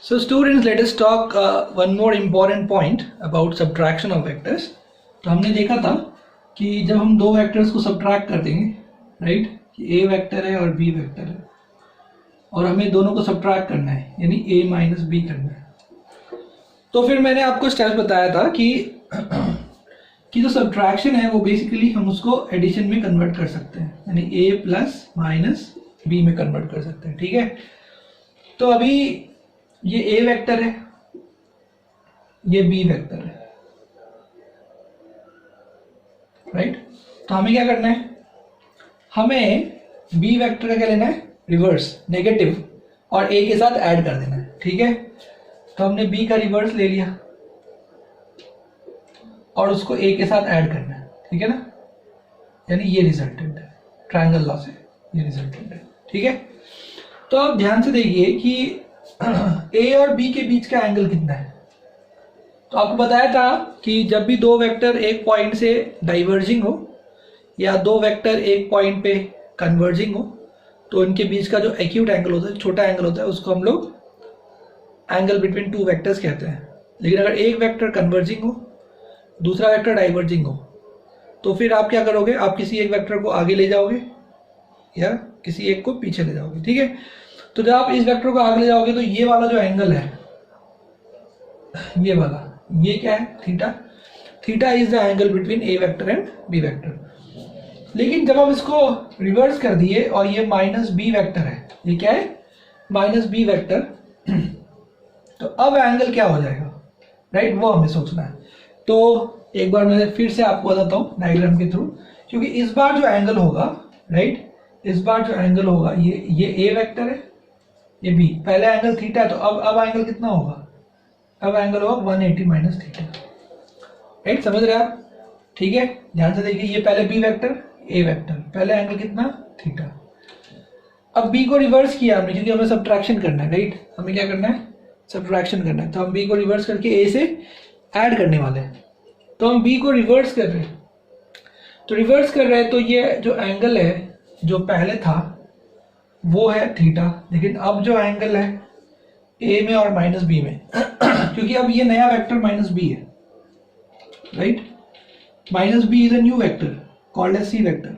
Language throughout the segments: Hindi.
So students, let us talk one more important point about subtraction of vectors. तो हमने देखा था कि जब हम दो वेक्टर्स को सब्ट्रैक्ट कर देंगे, राइट, कि a वेक्टर है और b वेक्टर है और हमें दोनों को सब्ट्रैक्ट करना है, यानी a माइनस बी करना है। तो फिर मैंने आपको स्टेप्स बताया था कि जो सब्ट्रैक्शन है वो बेसिकली हम उसको एडिशन में कन्वर्ट कर सकते हैं, यानी a प्लस माइनस बी में कन्वर्ट कर सकते हैं। ठीक है, तो अभी ये a वेक्टर है, ये b वेक्टर है, राइट। तो हमें क्या करना है, हमें b वेक्टर का क्या लेना है, रिवर्स नेगेटिव, और a के साथ ऐड कर देना है। ठीक है, तो हमने b का रिवर्स ले लिया और उसको a के साथ ऐड करना है। ठीक है ना, यानी ये रिजल्टेंट है, ट्रायंगल लॉ से ये रिजल्टेंट है। ठीक है, तो आप ध्यान से देखिए कि a और b के बीच का एंगल कितना है। तो आपको बताया था कि जब भी दो वेक्टर एक पॉइंट से डाइवर्जिंग हो या दो वेक्टर एक पॉइंट पे कन्वर्जिंग हो तो इनके बीच का जो एक्यूट एंगल होता है, छोटा एंगल होता है, उसको हम लोग एंगल बिटवीन टू वेक्टर्स कहते हैं। लेकिन अगर एक वेक्टर कन्वर्जिंग हो, दूसरा वेक्टर डाइवर्जिंग हो, तो फिर आप क्या करोगे, आप किसी एक वेक्टर को आगे ले जाओगे या किसी एक को पीछे ले जाओगे। ठीक है, तो जब आप इस वेक्टर को आगे ले जाओगे तो ये वाला जो एंगल है, ये वाला, ये क्या है, theta. Theta is the angle between A vector and B vector. लेकिन जब आप इसको रिवर्स कर दिए और ये माइनस बी वेक्टर है, ये क्या है, माइनस बी वेक्टर, तो अब एंगल क्या हो जाएगा, राइट, वो हमें सोचना है। तो एक बार मैं फिर से आपको बताता हूँ डायग्राम के थ्रू, क्योंकि इस बार जो एंगल होगा, राइट, इस बार जो एंगल होगा, ये ए वेक्टर है, ये बी, पहले एंगल थीटा है, तो अब एंगल कितना होगा, अब एंगल होगा 180 माइनस थीटा। राइट, समझ रहे आप। ठीक है, ध्यान से देखिए, ये पहले बी वेक्टर, ए वेक्टर, पहले एंगल कितना, थीटा। अब बी को रिवर्स किया हमने, क्योंकि हमें सब्ट्रैक्शन करना है, राइट, हमें क्या करना है, सब्ट्रैक्शन करना है। तो हम बी को रिवर्स करके ए से ऐड करने वाले हैं। तो हम बी को रिवर्स कर रहे हैं, तो रिवर्स कर रहे हैं, तो ये जो एंगल है जो पहले था वो है थीटा, लेकिन अब जो एंगल है ए में और माइनस बी में क्योंकि अब ये नया वेक्टर माइनस बी है, right, minus B is a new vector called as C vector.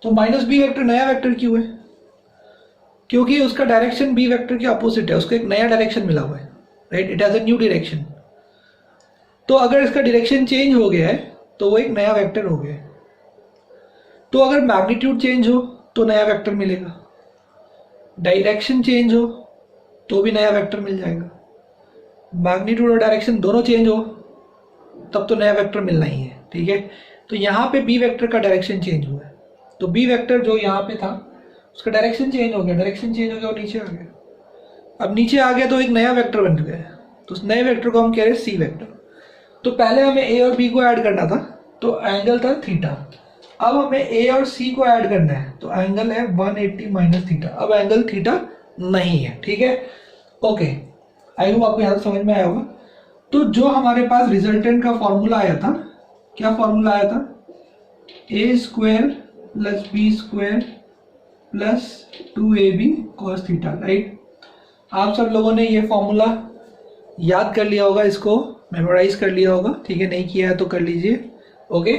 तो माइनस बी वेक्टर नया वेक्टर क्यों है, क्योंकि उसका डायरेक्शन बी वेक्टर के अपोजिट है, उसको एक नया डायरेक्शन मिला हुआ है, right, it has a new direction. तो अगर इसका डायरेक्शन चेंज हो गया है तो वो एक नया वेक्टर हो गया है। तो अगर मैग्नीट्यूड चेंज हो तो नया वेक्टर मिलेगा, डायरेक्शन चेंज हो तो भी नया वेक्टर मिल जाएगा, मैग्नीट्यूड और डायरेक्शन दोनों चेंज हो तब तो नया वेक्टर मिलना ही है। ठीक है, तो यहाँ पे बी वेक्टर का डायरेक्शन चेंज हुआ है, तो बी वेक्टर जो यहाँ पे था उसका डायरेक्शन चेंज हो गया, डायरेक्शन चेंज हो गया और नीचे आ गया। अब नीचे आ गया तो एक नया वेक्टर बन गया है, तो उस नए वेक्टर को हम कह रहे हैं सी वेक्टर। तो पहले हमें ए और बी को ऐड करना था, तो एंगल था थीटा। अब हमें ए और सी को ऐड करना है, तो एंगल है 180 माइनस थीटा। अब एंगल थीटा नहीं है। ठीक है, ओके, आई होप आपको यहाँ समझ में आया होगा। तो जो हमारे पास रिजल्टेंट का फॉर्मूला आया था, क्या फॉर्मूला आया था, A square plus B square plus 2ab cos theta, right. आप सब लोगों ने ये फॉर्मूला याद कर लिया होगा, इसको मेमोराइज कर लिया होगा। ठीक है, नहीं किया है तो कर लीजिए। ओके,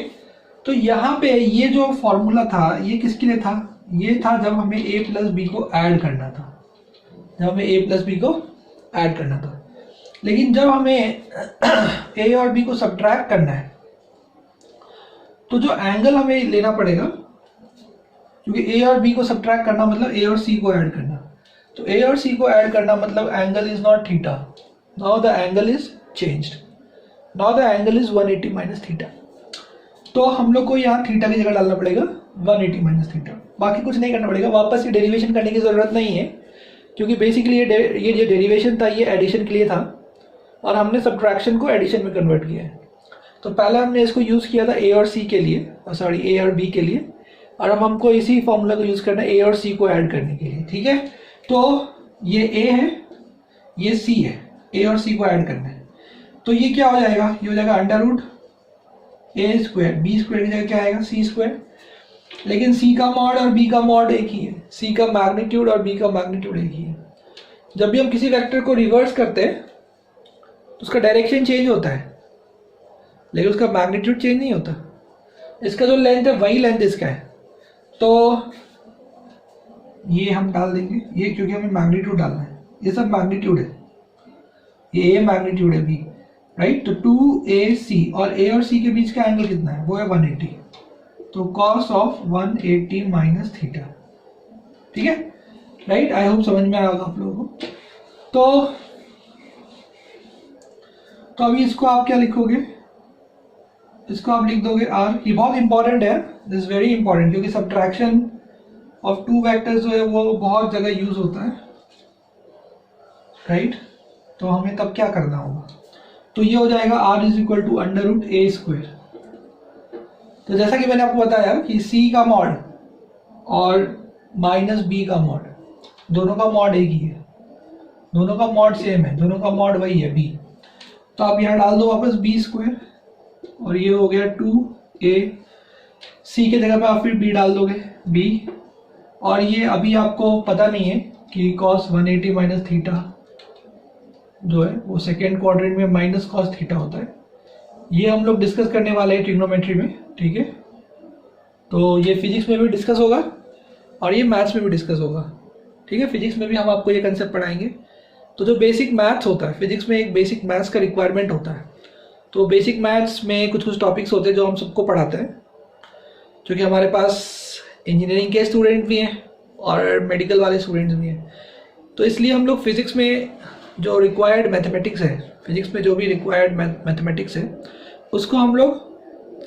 तो यहाँ पे ये जो फॉर्मूला था ये किसके लिए था, ये था जब हमें a प्लस बी को ऐड करना था, जब हमें a प्लस बी को ऐड करना था। लेकिन जब हमें a और b को सब्ट्रैक्ट करना है तो जो एंगल हमें लेना पड़ेगा, क्योंकि a और b को सब्ट्रैक्ट करना मतलब a और c को ऐड करना, तो a और c को ऐड करना मतलब angle is not theta, now the angle is changed, now the angle is 180 minus theta. तो हम लोग को यहाँ थीटा की जगह डालना पड़ेगा 180 माइनस थीटा, बाकी कुछ नहीं करना पड़ेगा। वापस ये डेरिवेशन करने की जरूरत नहीं है, क्योंकि बेसिकली ये जो डेरिवेशन था ये एडिशन के लिए था और हमने सब्ट्रैक्शन को एडिशन में कन्वर्ट किया है। तो पहले हमने इसको यूज़ किया था ए और सी के लिए, सॉरी ए और बी के लिए, और अब हमको इसी फॉर्मूला को यूज़ करना है ए और सी को ऐड करने के लिए। ठीक है, तो ये ए है, ये सी है, ए और सी को ऐड करना है, तो ये क्या हो जाएगा, ये हो जाएगा under root A square, B square की जगह क्या आएगा, सी स्क्वायर। लेकिन सी का मॉड और बी का मॉड एक ही है, सी का मैग्नीट्यूड और बी का मैग्नीट्यूड एक ही है। जब भी हम किसी वेक्टर को रिवर्स करते हैं तो उसका डायरेक्शन चेंज होता है, लेकिन उसका मैग्नीट्यूड चेंज नहीं होता। इसका जो लेंथ है वही लेंथ इसका है, तो ये हम डाल देंगे, ये क्योंकि हमें मैग्नीट्यूड डालना है, ये सब मैग्नीट्यूड है, ये ए मैग्नीट्यूड है बी, राइट। तो 2AC और ए और सी के बीच का एंगल कितना है, वो है 180, तो cos ऑफ 180 माइनस थीटा, ठीक है, राइट। आई होप समझ में आया होगा आप लोगों को। तो अभी इसको आप क्या लिखोगे, इसको आप लिख दोगे r। ये बहुत इंपॉर्टेंट है, दिस इज वेरी इंपॉर्टेंट, क्योंकि सब्ट्रैक्शन ऑफ टू वेक्टर्स जो है वो बहुत जगह यूज होता है, राइट। तो हमें तब क्या करना होगा, तो ये हो जाएगा r is equal to under root A square. तो जैसा कि मैंने आपको बताया कि c का मॉड और माइनस b का मॉड, दोनों का मॉड एक ही है, दोनों का मॉड सेम है, दोनों का मॉड वही है b। तो आप यहाँ डाल दो वापस b स्क्वायर, और ये हो गया 2a, c के जगह पे आप फिर b डाल दोगे b, और ये अभी आपको पता नहीं है कि cos 180 माइनस थीटा जो है वो सेकेंड क्वाड्रेंट में माइनस cos थीटा होता है। ये हम लोग डिस्कस करने वाले हैं ट्रिग्नोमेट्री में, ठीक है। तो ये फिजिक्स में भी डिस्कस होगा और ये मैथ्स में भी डिस्कस होगा, ठीक है। फिजिक्स में भी हम आपको ये कंसेप्ट पढ़ाएंगे। तो जो बेसिक मैथ्स होता है, फिजिक्स में एक बेसिक मैथ्स का रिक्वायरमेंट होता है, तो बेसिक मैथ्स में कुछ कुछ टॉपिक्स होते हैं जो हम सबको पढ़ाते हैं, क्योंकि हमारे पास इंजीनियरिंग के स्टूडेंट भी हैं और मेडिकल वाले स्टूडेंट्स भी हैं। तो इसलिए हम लोग फिज़िक्स में जो रिक्वायर्ड मैथमेटिक्स है, फिज़िक्स में जो भी रिक्वायर्ड मैथमेटिक्स है उसको हम लोग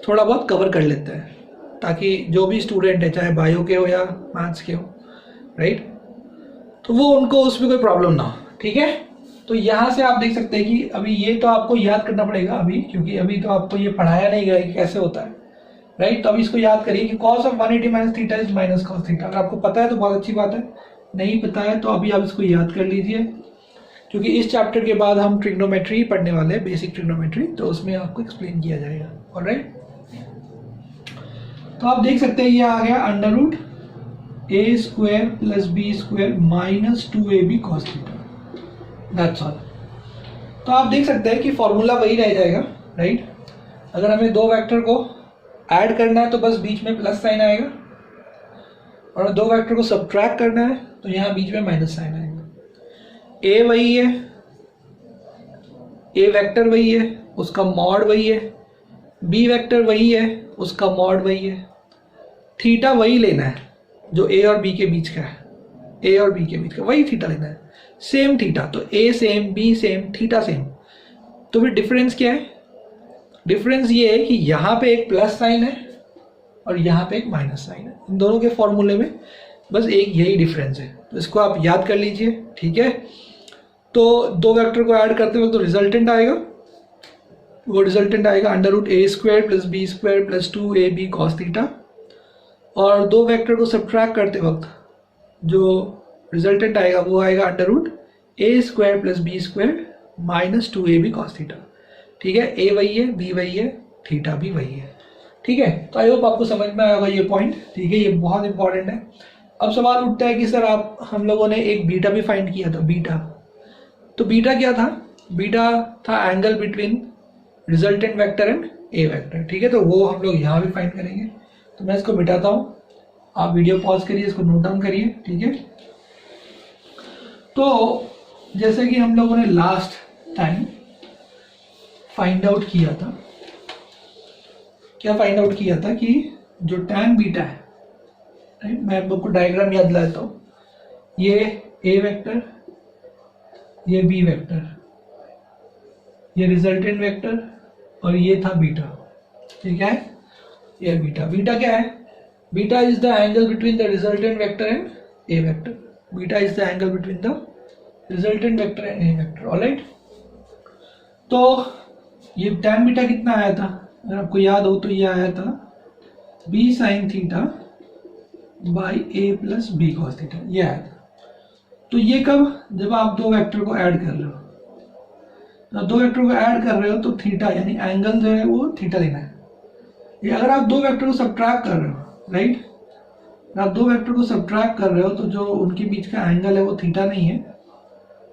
थोड़ा बहुत कवर कर लेते हैं, ताकि जो भी स्टूडेंट है चाहे बायो के हो या मैथ्स के हो, राइट, तो वो उनको उसमें कोई प्रॉब्लम ना हो, ठीक है। तो यहाँ से आप देख सकते हैं कि अभी ये तो आपको याद करना पड़ेगा अभी, क्योंकि अभी तो आपको ये पढ़ाया नहीं गया कि कैसे होता है, राइट। तो अभी इसको याद करिए कि cos of 180 minus theta is minus cos theta. अगर आपको पता है तो बहुत अच्छी बात है, नहीं पता है तो अभी आप इसको याद कर लीजिए, क्योंकि इस चैप्टर के बाद हम ट्रिग्नोमेट्री पढ़ने वाले हैं, बेसिक ट्रिग्नोमेट्री, तो उसमें आपको एक्सप्लेन किया जाएगा, ऑलराइट। तो आप देख सकते हैं ये आ गया under root A square plus B square minus 2ab cos theta, that's all. तो आप देख सकते हैं कि फॉर्मूला वही रह जाएगा, राइट। अगर हमें दो वेक्टर को ऐड करना है तो बस बीच में प्लस साइन आएगा, और दो वेक्टर को सब्ट्रैक्ट करना है तो यहाँ बीच में माइनस साइन आएगा। ए वही है, ए वेक्टर वही है, उसका मॉड वही है, बी वेक्टर वही है, उसका मॉड वही है, थीटा वही लेना है जो ए और बी के बीच का है, ए और बी के बीच का वही थीटा लेना है, सेम थीटा। तो A same, B same, theta same. तो फिर डिफरेंस क्या है, डिफरेंस ये है कि यहाँ पे एक प्लस साइन है और यहाँ पे एक माइनस साइन है, इन दोनों के फॉर्मूले में बस एक यही डिफरेंस है। तो इसको आप याद कर लीजिए, ठीक है। तो दो वेक्टर को ऐड करते वक्त तो रिजल्टेंट आएगा, वो रिजल्टेंट आएगा under root A square plus B square plus 2ab cos theta, और दो वेक्टर को सब्ट्रैक्ट करते वक्त जो रिजल्टेंट आएगा वो आएगा under root A square plus B square minus 2ab cos theta, ठीक है। ए वही है, बी वही है, थीटा भी वही है, ठीक है। तो आई होप आपको समझ में आया होगा ये पॉइंट, ठीक है, ये बहुत इंपॉर्टेंट है। अब सवाल उठता है कि सर आप, हम लोगों ने एक बीटा भी फाइंड किया था, बीटा, तो बीटा क्या था, बीटा था angle between resultant vector and A vector, ठीक है। तो वो हम लोग यहाँ भी फाइंड करेंगे। तो मैं इसको मिटाता हूँ, आप वीडियो पॉज करिए, इसको नोट डाउन करिए, ठीक है। तो जैसे कि हम लोगों ने लास्ट टाइम फाइंड आउट किया था, क्या फाइंड आउट किया था कि जो tan बीटा है, राइट, मैं आपको डायग्राम याद दिलाता हूँ, ये ए वेक्टर, ये बी वेक्टर, ये रिजल्टेंट वेक्टर, और ये था बीटा, ठीक है। ये बीटा, बीटा क्या है, beta is the angle between the resultant vector and A vector, beta is the angle between the resultant vector and A vector, alright. तो ये tan बीटा कितना आया था, अगर आपको याद हो तो ये आया था b sin theta by a plus B cos theta, ये आया था। तो ये कब, जब आप दो वेक्टर को ऐड कर रहे हो, जब दो वेक्टर को ऐड कर रहे हो तो थीटा यानी एंगल जो है वो थीटा लेना है। ये अगर आप दो वेक्टर को सब्ट्रैक्ट कर रहे हो, राइट, आप दो वेक्टर को सब्ट्रैक्ट कर रहे हो तो जो उनके बीच का एंगल है वो थीटा नहीं है,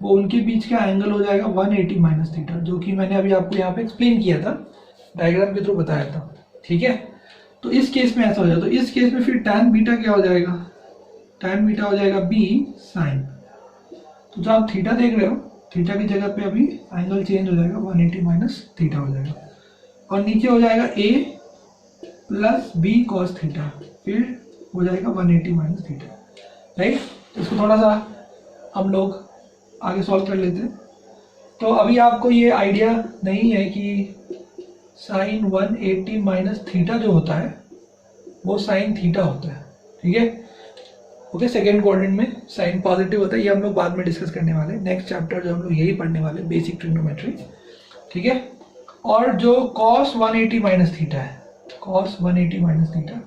वो उनके बीच का एंगल हो जाएगा 180 माइनस थीटा, जो कि मैंने अभी आपको यहाँ पे एक्सप्लेन किया था, डायग्राम के थ्रू बताया था। ठीक है, तो इस केस में ऐसा हो जाए, तो इस केस में फिर tan बीटा क्या हो जाएगा, tan बीटा हो जाएगा b sin। तो जो आप थीटा देख रहे हो, थीटा की जगह पे अभी एंगल चेंज हो जाएगा, 180 माइनस थीटा हो जाएगा, और नीचे हो जाएगा a plus b cos theta, फिर हो जाएगा 180 माइनस थीटा, राइट। इसको थोड़ा सा हम लोग आगे सॉल्व कर लेते हैं। तो अभी आपको ये आइडिया नहीं है कि साइन 180 माइनस थीटा जो होता है वो साइन थीटा होता है। ठीक है, ओके, सेकेंड क्वाड्रेंट में साइन पॉजिटिव होता है, ये हम लोग बाद में डिस्कस करने वाले, नेक्स्ट चैप्टर जो हम लोग यही पढ़ने वाले, बेसिक ट्रिग्नोमेट्री। ठीक है, और जो cos 180 माइनस थीटा है, cos 180 माइनस थीटा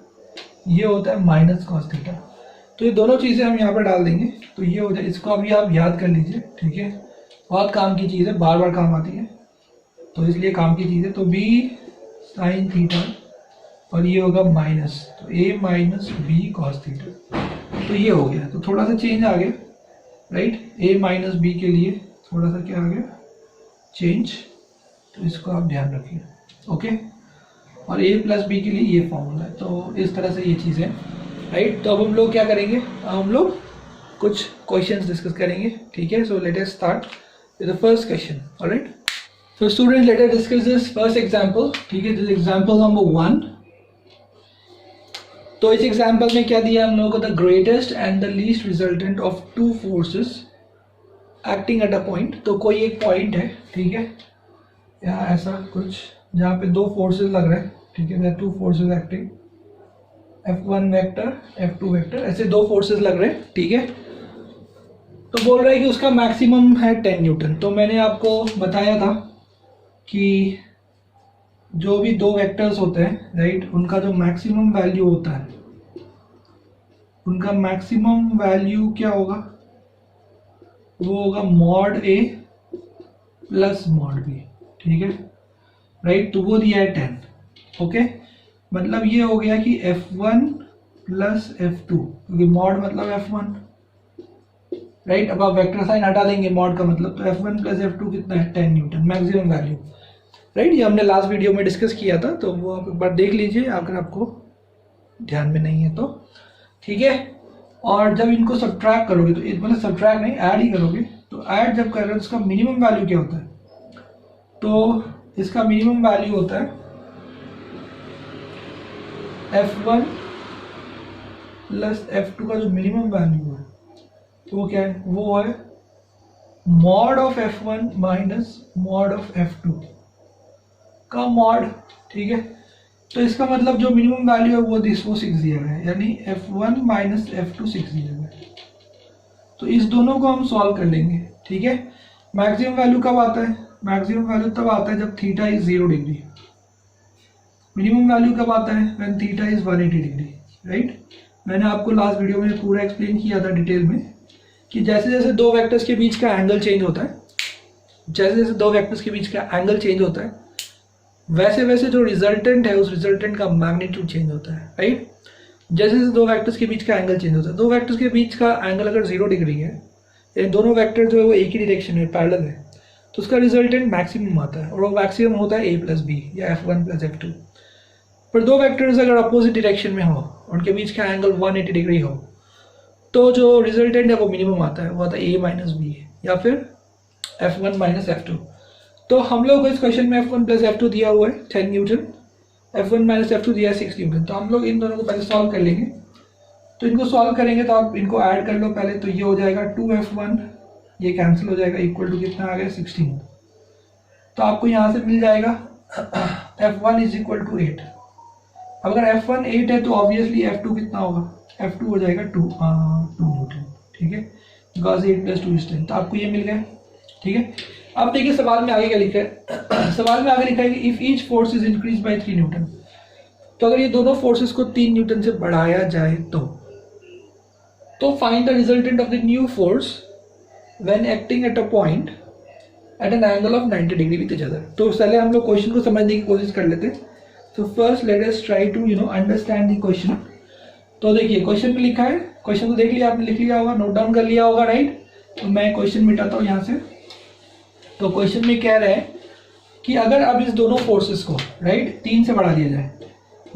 ये होता है माइनस cos थीटा। तो ये दोनों चीज़ें हम यहाँ पर डाल देंगे, तो ये हो जाए, इसको अभी आप याद कर लीजिए। ठीक है, बहुत काम की चीज़ है, बार बार काम आती है, तो इसलिए काम की चीज़ है। तो b साइन थीटा और ये होगा माइनस, तो a minus b cos theta, तो ये हो गया। तो थोड़ा सा चेंज आ गया, राइट, a माइनस b के लिए थोड़ा सा क्या आ गया, चेंज, तो इसको आप ध्यान रखिए। ओके, और a प्लस b के लिए ये फॉर्मूला है, तो इस तरह से ये चीज़ है, राइट। तो अब हम लोग क्या करेंगे, हम लोग कुछ क्वेश्चंस डिस्कस करेंगे। ठीक है, so let us start with the first question. Alright, so student let us discuss this first example. ठीक है, दिस एग्जांपल नंबर 1। तो इस एग्जांपल में क्या दिया हम लोगों को, the greatest and the least resultant of two forces acting at a point. तो कोई एक पॉइंट है, ठीक है, या ऐसा कुछ जहाँ पे दो फोर्सेस लग रहे हैं। ठीक है, two forces acting, F1 vector F2 vector, ऐसे दो फोर्सेस लग रहे हैं। ठीक है, तो बोल रहा है कि उसका मैक्सिमम है 10 न्यूटन। तो मैंने आपको बताया था कि जो भी दो वेक्टर्स होते हैं, राइट, उनका जो मैक्सिमम वैल्यू होता है, उनका मैक्सिमम वैल्यू क्या होगा, वो होगा mod A plus mod B। ठीक है, राइट, तो वो दिया है 10। ओके, मतलब ये हो गया कि F1 प्लस F2, क्योंकि मॉड मतलब F1, राइट। अब आप वेक्टर साइन हटा देंगे मॉड का मतलब, तो F1 प्लस F2 कितना है, 10 न्यूटन मैक्सिमम वैल्यू, राइट। ये हमने लास्ट वीडियो में डिस्कस किया था, तो वो आप एक बार देख लीजिए अगर आपको ध्यान में नहीं है तो। ठीक है, और जब इनको सब्ट्रैक्ट करोगे, तो मतलब सब्ट्रैक्ट नहीं, ऐड ही करोगे, तो ऐड जब कर रहे हो इसका मिनिमम वैल्यू क्या होता है, तो इसका मिनिमम वैल्यू होता है F1 प्लस F2 का जो मिनिमम वैल्यू है, तो वो क्या है, वो है mod of F1 minus mod of F2 का मॉड। ठीक है, तो इसका मतलब जो मिनिमम वैल्यू है वो 6 दिया गया है, यानी F1 माइनस F2 6 दिया गया है। तो इस दोनों को हम सॉल्व कर लेंगे। ठीक है, मैक्सिमम वैल्यू कब आता है, मैक्सिमम वैल्यू तब आता है जब theta is 0 degree. Minimum value कब आता है, when theta is 180 degree, right. मैंने आपको लास्ट वीडियो में पूरा एक्सप्लेन किया था डिटेल में कि जैसे जैसे दो वेक्टर्स के बीच का एंगल चेंज होता है, जैसे जैसे दो वेक्टर्स के बीच का एंगल चेंज होता है, वैसे वैसे जो रिजल्टेंट है उस रिजल्टेंट का मैग्नीट्यूड चेंज होता है, राइट। जैसे जैसे दो वेक्टर्स के बीच का एंगल चेंज होता है, दो वेक्टर्स के बीच का एंगल अगर 0 डिग्री है, यानी दोनों वेक्टर जो है वो एक ही डायरेक्शन में पैरेलल है, तो उसका रिजल्टेंट मैक्सिमम आता है, और वो मैक्सिमम होता है A प्लस B या F1 प्लस F2। पर दो वेक्टर्स अगर अपोजिट डायरेक्शन में हो, उनके बीच का एंगल 180 डिग्री हो, तो जो रिजल्टेंट है वो मिनिमम आता है, वो आता है A माइनस B या फिर F1 माइनस F2। तो हम लोग को इस क्वेश्चन में F1 प्लस F2 दिया हुआ है 10 न्यूटन, F1 माइनस F2 दिया है 6 न्यूटन। तो हम लोग इन दोनों को पहले सॉल्व कर लेंगे। तो इनको सॉल्व करेंगे तो आप इनको ऐड कर लो पहले, तो ये हो जाएगा 2F1, ये कैंसिल हो जाएगा, इक्वल टू कितना आ गया 16। तो आपको यहाँ से मिल जाएगा F1 इज इक्वल टू 8। अगर F1 8 है तो ऑब्वियसली F2 कितना होगा, F2 हो जाएगा 2 न्यूटन। ठीक है, बिकॉज 8 प्लस 2 इज 10। तो आपको ये मिल गया। ठीक है, अब देखिए सवाल में आगे क्या लिखा है। सवाल में आगे लिखा है कि if each force is increase by 3 Newton. तो अगर ये दोनों फोर्सेस को 3 न्यूटन से बढ़ाया जाए तो find the resultant of the new force when acting at a point at an angle of 90 degree with each other. तो पहले हम लोग क्वेश्चन को समझने की कोशिश कर लेते हैं। तो first let us try to understand the question. तो देखिए क्वेश्चन में लिखा है, क्वेश्चन को देख लिया आपने, लिख लिया होगा, नोट डाउन कर लिया होगा, राइट। तो मैं क्वेश्चन मिटाता हूँ यहाँ से। तो क्वेश्चन में कह रहा है कि अगर अब इस दोनों फोर्सेस को राइट 3 से बढ़ा दिया जाए,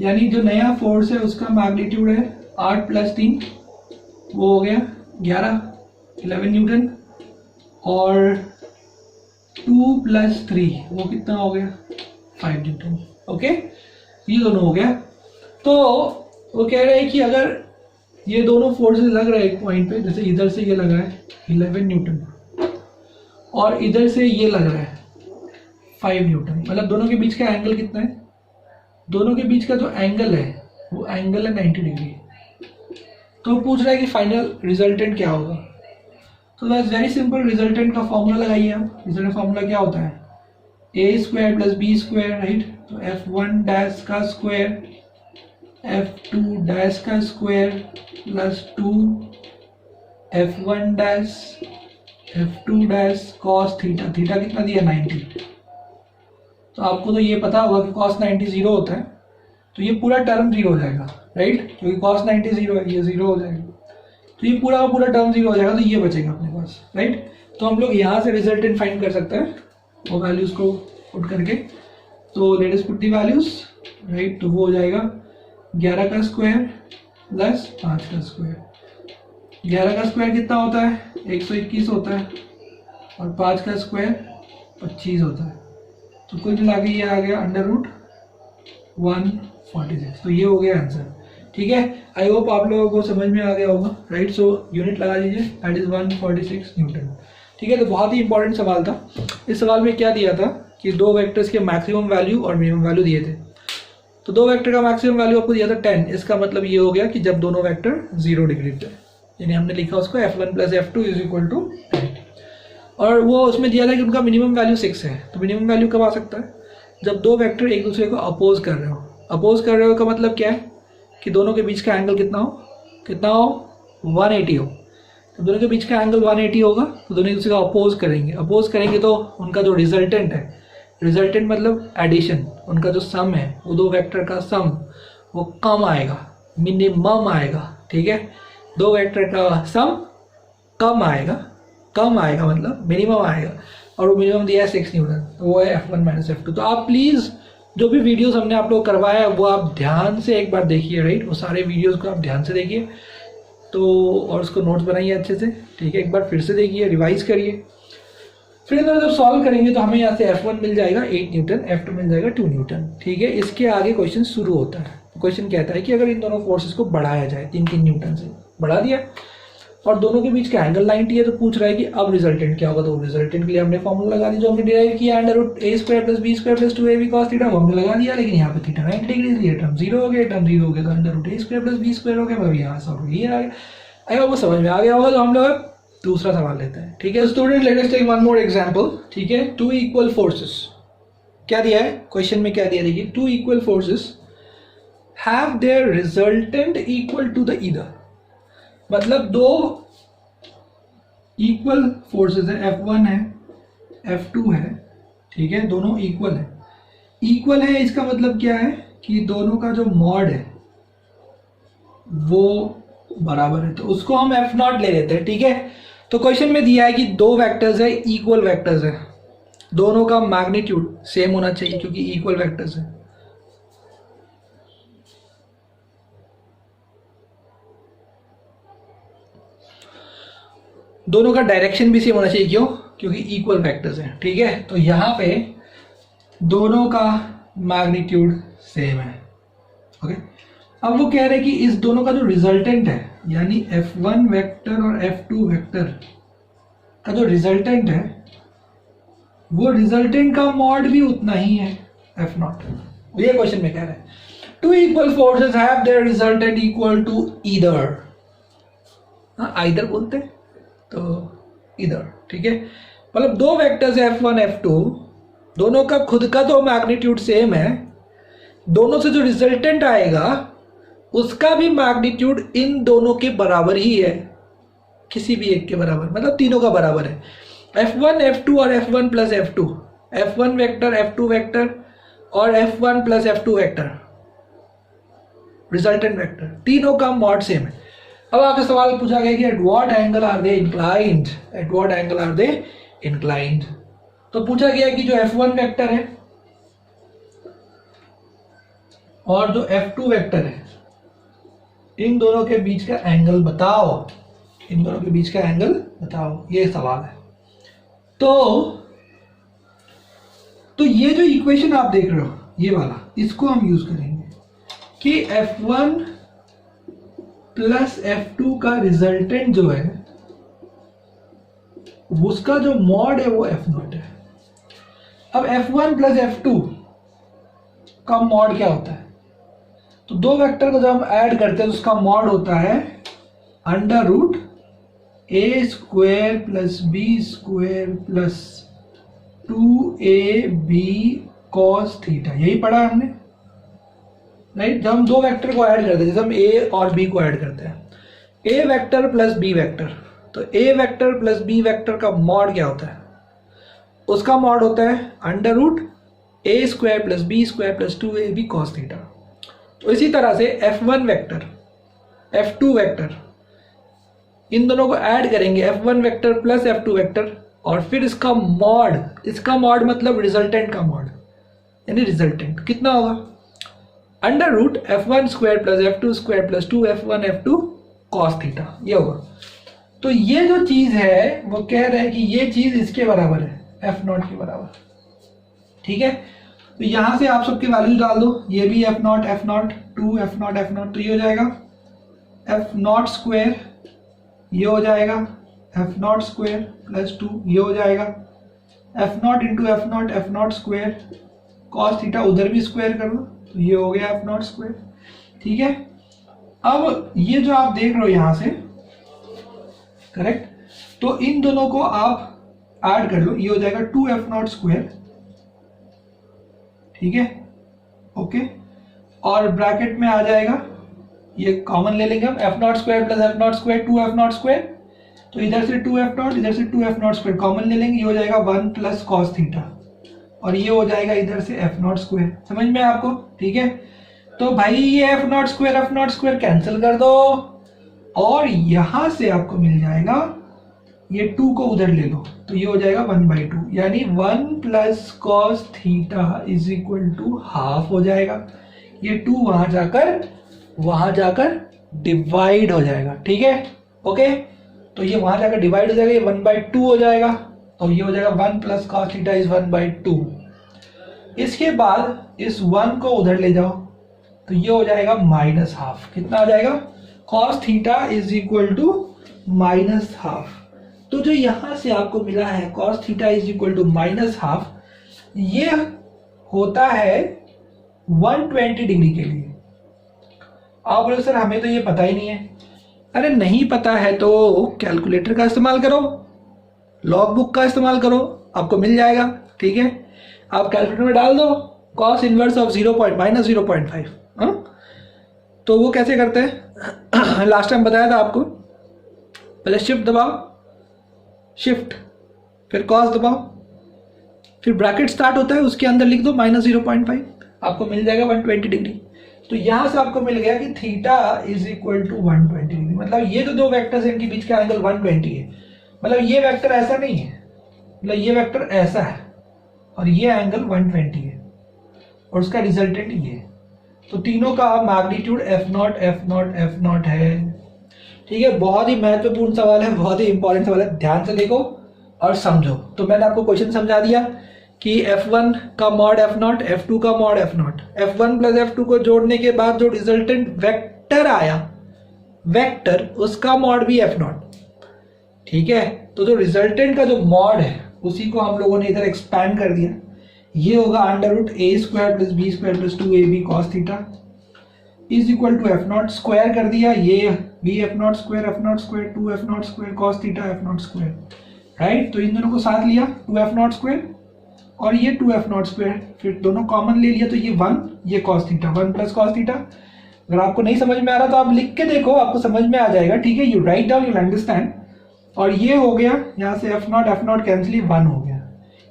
यानी जो नया फोर्स है उसका मैग्नीट्यूड है 8 + 3, वो हो गया 11 न्यूटन, और 2 + 3 वो कितना हो गया 5 न्यूटन। ओके, ये दोनों हो गया। तो वो कह रहे हैं कि अगर ये दोनों फोर्सेस लग रहे हैं एक पॉइंट पे, जैसे इधर से ये लगा है 11 न्यूटन और इधर से ये लग रहा है 5 न्यूटन, मतलब दोनों के बीच का एंगल कितना है? दोनों के बीच का जो एंगल है वो एंगल है 90 डिग्री। तो पूछ रहा है कि फाइनल रिजल्टेंट क्या होगा। तो दैट्स वेरी सिंपल, रिजल्टेंट का फॉर्मूला लगाइए आप। रिजल्टेंट फॉर्मूला क्या होता है? a² + b², right. तो f1 डैश का स्क्वायर f2 डैश का square plus 2 f1 dash f2 dash cos theta. Theta कितना दिया 90। तो आपको तो ये पता होगा कि cos 90 0 होता है, तो ये पूरा टर्म 0 हो जाएगा, राइट, क्योंकि cos 90 0 है, ये 0 हो जाएगा। तो ये पूरा टर्म 0 हो जाएगा, तो ये बचेगा अपने पास, राइट। तो हम लोग यहाँ से रिजल्टेंट फाइंड कर सकते हैं वो वैल्यूज़ को पुट करके। तो let us put the values, right. तो वो हो जाएगा 11 का स्क्वायर प्लस 5 का स्क्वायर। 11 का स्क्वायर कितना होता है? 121 होता है, और 5 का स्क्वायर 25 होता है। तो कुल मिला के ये आ गया √146। तो ये हो गया आंसर, ठीक है। आई होप आप लोगों को समझ में आ गया होगा, राइट। सो यूनिट लगा दीजिए, दैट इज 146 न्यूटन, ठीक है। तो बहुत ही इंपॉर्टेंट सवाल था। इस सवाल में क्या दिया था कि दो वेक्टर्स के मैक्सिमम वैल्यू और मिनिमम वैल्यू दिए थे। तो दो वेक्टर का मैक्सिमम वैल्यू आपको दिया था 10। इसका मतलब ये हो गया कि जब दोनों वेक्टर 0 डिग्री पे, यानी हमने लिखा उसको f1 + f2 = 10। और वो उसमें दिया था कि उनका मिनिमम वैल्यू 6 है। तो मिनिमम वैल्यू कब आ सकता है? जब दो वेक्टर एक दूसरे को अपोज कर रहे हो। अपोज कर रहे हो का मतलब क्या है कि दोनों के बीच का एंगल कितना हो 180 हो। तो दोनों के बीच का एंगल 180 होगा, तो दोनों एक दूसरे को अपोज करेंगे तो उनका जो रिजल्टेंट है, रिजल्टेंट मतलब एडिशन, उनका जो सम है, वो दो वेक्टर का सम वो कम आएगा, मिनिमम आएगा, ठीक है। दो वेक्टर का सम कम आएगा मतलब मिनिमम आएगा, और वो मिनिमम दिया है 6 न्यूटन, तो वो है f1 - f2। तो आप प्लीज़ जो भी वीडियोस हमने आप लोग करवाया है वो आप ध्यान से एक बार देखिए, राइट। वो सारे वीडियोस को आप ध्यान से देखिए, तो और उसको नोट्स बनाइए अच्छे से, ठीक है। एक बार फिर से देखिए, रिवाइज करिए, फिर अंदर जब सॉल्व करेंगे तो हमें यहाँ से f1 मिल जाएगा 8 न्यूटन, f2 मिल जाएगा 2 न्यूटन, ठीक है। इसके आगे क्वेश्चन शुरू होता है। क्वेश्चन कहता है कि अगर इन दोनों फोर्सेस को बढ़ाया जाए 3-3 न्यूटन से, बढ़ा दिया, और दोनों के बीच का एंगल 90 है, तो पूछ रहा है कि अब रिजल्टेंट क्या होगा। तो रिजल्टेंट के लिए हमने फॉर्मूला लगा दिया जो हमने डिराइव किया, √a² + b² + 2ab cos theta, वो हमने लगा दिया। लेकिन यहाँ पे थीटा 90 डिग्री, ये टर्म 0 हो गया, तो √a² + b² हो गया, मतलब यहाँ सब ये आ गया। अगर वो समझ में आ गया होगा तो हम लोग दूसरा सवाल लेते हैं, ठीक है। Student let us take one more example, ठीक है। 2 इक्वल फोर्सेस क्या दिया है क्वेश्चन में, क्या दिया देखिए, 2 equal forces have their resultant equal to the either. मतलब दो इक्वल फोर्सेस है, F1 है F2 है, ठीक है, दोनों इक्वल है। इक्वल है इसका मतलब क्या है कि दोनों का जो मॉड है वो बराबर है, तो उसको हम F0 ले लेते हैं, ठीक है। तो क्वेश्चन में दिया है कि दो वेक्टर्स है, इक्वल वेक्टर्स है, दोनों का मैग्नीट्यूड सेम होना चाहिए क्योंकि इक्वल वेक्टर्स है। दोनों का डायरेक्शन भी सेम होना चाहिए, क्यों? क्योंकि इक्वल वेक्टर्स हैं, ठीक है। तो यहाँ पे दोनों का मैग्नीट्यूड सेम है, ओके। अब वो कह रहे हैं कि इस दोनों का जो रिजल्टेंट है, यानी F1 वेक्टर और F2 वेक्टर का जो रिजल्टेंट है, वो रिजल्टेंट का मॉड भी उतना ही है F0। ये क्वेश्चन में कह रहे हैं 2 equal forces have their resultant equal to either. Either बोलते हैं तो इधर, ठीक है। मतलब दो वेक्टर्स है F1 F2, दोनों का खुद का तो मैग्नीट्यूड सेम है, दोनों से जो रिजल्टेंट आएगा उसका भी मैग्नीट्यूड इन दोनों के बराबर ही है, किसी भी एक के बराबर, मतलब तीनों का बराबर है। F1 F2 और F1 + F2, F1 vector F2 vector और F1 + F2 vector resultant vector, तीनों का मॉड सेम है। अब आपसे सवाल पूछा गया कि at what angle are they inclined, at what angle are they inclined. तो पूछा गया कि जो F1 वेक्टर है और जो F2 वेक्टर है, इन दोनों के बीच का एंगल बताओ, इन दोनों के बीच का एंगल बताओ, ये सवाल है। तो ये जो इक्वेशन आप देख रहे हो, ये वाला, इसको हम यूज करेंगे कि F1 प्लस F2 का रिजल्टेंट जो है उसका जो मॉड है वो F0 है। अब F1 प्लस F2 का मॉड क्या होता है? तो दो वेक्टर को जब हम ऐड करते हैं तो उसका मॉड होता है under root A square plus B square plus 2ab cos theta. यही पढ़ा हमने, राइट? जब हम दो वेक्टर को ऐड करते हैं, जैसे हम a और b को ऐड करते हैं, a vector plus b vector, तो a vector plus b vector का मॉड क्या होता है? उसका मॉड होता है under root A square plus B square plus 2ab cos theta. तो इसी तरह से F1 वेक्टर, F2 वेक्टर, इन दोनों को ऐड करेंगे, F1 vector plus F2 vector, और फिर इसका मॉड मतलब रिजल्टेंट का मॉड, यानी रिजल्टेंट कितना होगा? Under root F1 square plus F2 square plus 2F1 F2 cos theta, ये होगा। तो ये जो चीज है वो कह रहा है कि ये चीज इसके बराबर है, F0 के बराबर, ठीक है? तो यहां से आप सबके वैल्यू डाल दो, ये भी F0 F0 2 F0 F0, तो ये हो जाएगा F0 स्क्वायर, ये हो जाएगा F0 स्क्वायर प्लस 2, ये हो जाएगा F0 into F0 square cos theta, उधर भी स्क्वायर कर लो, तो ये हो गया F0 स्क्वायर, ठीक है? अब ये जो आप देख रहे हो यहां से, करेक्ट, तो इन दोनों को आप ऐड कर लो, ये हो जाएगा 2F0 स्क्वायर, ठीक है, ओके, और ब्रैकेट में आ जाएगा, ये कॉमन ले लेंगे हम, F0 square plus F0 square 2F0 square, तो इधर से 2F0 इधर से 2F0 स्क्वायर कॉमन ले लेंगे, ये हो जाएगा 1 प्लस cos थीटा, और ये हो जाएगा इधर से F0 स्क्वायर। समझ में आपको? ठीक है, तो भाई ये F0 स्क्वायर कैंसिल कर दो, और यहां से आपको मिल जाएगा, ये 2 को उधर ले लो, तो ये हो जाएगा 1/2, यानी 1 plus cos theta is equal to half हो जाएगा। ये 2 वहां जाकर डिवाइड हो जाएगा, ठीक है, ओके, तो ये वहां जाकर डिवाइड हो जाएगा, ये 1/2 हो जाएगा, तो ये हो जाएगा 1 प्लस cos थीटा इज 1/2। इसके बाद इस 1 को उधर ले जाओ, तो ये हो जाएगा माइनस हाफ। कितना आ जाएगा? cos theta is equal to minus half. तो जो यहां से आपको मिला है cos theta is equal to minus half, ये होता है 120 डिग्री के लिए। आप बोले सर हमें तो ये पता ही नहीं है। अरे नहीं पता है तो कैलकुलेटर का इस्तेमाल करो, लॉग बुक का इस्तेमाल करो, आपको मिल जाएगा, ठीक है? आप कैलकुलेटर में डाल दो cos इनवर्स ऑफ -0.5, हाँ? तो वो कैसे करते हैं लास्ट टाइम बताया था आपको, पहले शिफ्ट दबाओ, शिफ्ट, फिर cos दबाओ, फिर ब्रैकेट स्टार्ट होता है, उसके अंदर लिख दो -0.5, आपको मिल जाएगा 120 डिग्री। तो यहां से आपको मिल गया कि theta is equal to 120 degree. मतलब ये जो दो वेक्टर्स हैं इनके बीच का एंगल 120 है। मतलब ये वेक्टर ऐसा नहीं है, मतलब ये वेक्टर ऐसा है और ये एंगल 120 है और उसका रिजल्टेंट ये है। तो तीनों का मैग्नीट्यूड F0 है, ठीक है? बहुत ही महत्वपूर्ण सवाल है, बहुत ही इंपॉर्टेंट सवाल है, ध्यान से देखो और समझो। तो मैंने आपको क्वेश्चन समझा दिया कि F1 का मॉड F0, F2 का mod F0, F1 plus F2 को जोड़ने के बाद जो रिजल्टेंट वेक्टर आया, वेक्टर, उसका मॉड भी F0, ठीक है? तो जो रिजल्टेंट का जो मॉड है उसी को हम लोगों ने इधर एक्सपैंड कर दिया, ये होगा under root a square plus b square plus 2ab cos theta is equal to F0 square कर दिया, ये भी F0 square 2F0 square cos theta F0 square, right? तो इन दोनों को साथ लिया 2F0 स्क्वायर और ये 2F0 स्क्वायर, फिर दोनों कॉमन ले लिया, तो ये 1, ये cos theta, 1 plus cos theta. अगर आपको नहीं समझ में आ रहा तो आप लिख के देखो, आपको समझ में आ जाएगा, ठीक है? You write down, you understand. और ये हो गया यहाँ से F0 कैंसिल, 1 हो गया,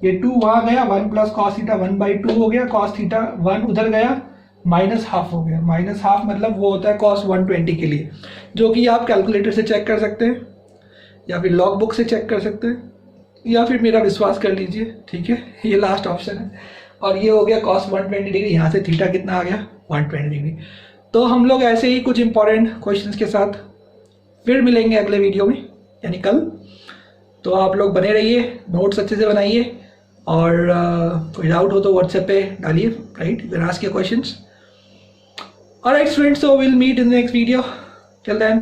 ये 2 वहां गया, 1 प्लस cos थीटा 1/2 हो गया, cos थीटा 1 उधर गया, माइनस हाफ हो गया। माइनस हाफ मतलब वो होता है cos 120 के लिए, जो कि आप कैलकुलेटर से चेक कर सकते हैं या फिर लॉग बुक से चेक कर सकते हैं या फिर मेरा विश्वास कर लीजिए, ठीक है। ये लास्ट ऑप्शन है। और ये हो गया cos 120 डिग्री, यहाँ से थीटा कितना आ गया 120 डिग्री। तो हम लोग ऐसे ही कुछ इंपॉर्टेंट क्वेश्चंस के साथ फिर मिलेंगे अगले वीडियो में, यानी कल। तो आप लोग बने रहिए, नोट्स अच्छे से बनाइए, और कोई डाउट हो तो व्हाट्सएप पे डालिए, right, you can ask your questions. Alright students, so we'll meet in the next video. Till then.